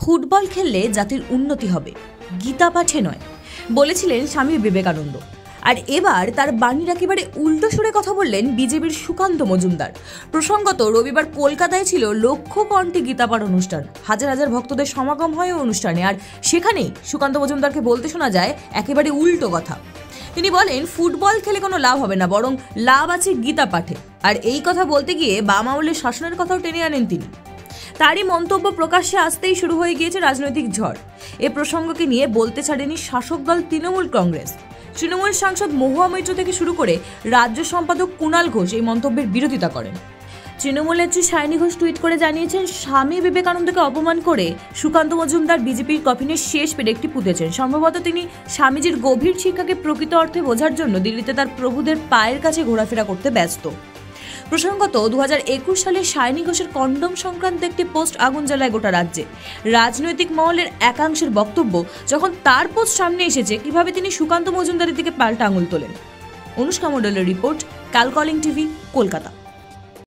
Football খেললে জাতির উন্নতি হবে, গীতা পাঠে নয়, বলেছিলেন স্বামী বিবেকানন্দ। আর এবার তার বাণীর একেবারে উল্টো সুরে কথা বললেন বিজেপির সুকান্ত মজুমদার। প্রসঙ্গত রবিবার কলকাতায় ছিল লক্ষ কণ্ঠে গীতাপাঠ অনুষ্ঠান। হাজার হাজার ভক্তদের সমাগম হয় অনুষ্ঠানে, আর সেখানেই সুকান্ত মজুমদারকে বলতে শোনা যায় একেবারে উল্টো কথা। তিনি বলেন, ফুটবল খেলে কোনো লাভ হবে না, বরং লাভ আছে গীতা পাঠে। আর এই কথা বলতে গিয়ে বাম আমলের শাসনের কথাও টেনে আনেন তিনি। তারই মন্তব্য প্রকাশ্যে আসতেই শুরু হয়ে গিয়েছে রাজনৈতিক ঝড়। এ প্রসঙ্গকে নিয়ে বলতে ছাড়েনি শাসক দল তৃণমূল কংগ্রেস। তৃণমূল সাংসদ মহুয়া মৈত্র থেকে শুরু করে রাজ্য সম্পাদক কুণাল ঘোষ এই মন্তব্যের বিরোধিতা করেন। তৃণমূল নেত্রী সায়নী ঘোষ টুইট করে জানিয়েছেন, স্বামী বিবেকানন্দকে অপমান করে সুকান্ত মজুমদার বিজেপির কফিনের শেষ পেরেকটি পুঁতেছেন। সম্ভবত তিনি স্বামীজির গভীর শিক্ষাকে প্রকৃত অর্থে বোঝার জন্য দিল্লিতে তার প্রভুদের পায়ের কাছে ঘোরাফেরা করতে ব্যস্ত। প্রসঙ্গত 2021 সালে সায়নী ঘোষের কন্ডম সংক্রান্ত একটি পোস্ট আগুন জ্বালায় গোটা রাজ্যে। রাজনৈতিক মহলের একাংশের বক্তব্য, যখন তার পোস্ট সামনে এসেছে, কিভাবে তিনি সুকান্ত মজুমদারের দিকে পাল্টা আঙুল তোলেন। অনুষ্কা মণ্ডলের রিপোর্ট, কাল কলিং টিভি, কলকাতা।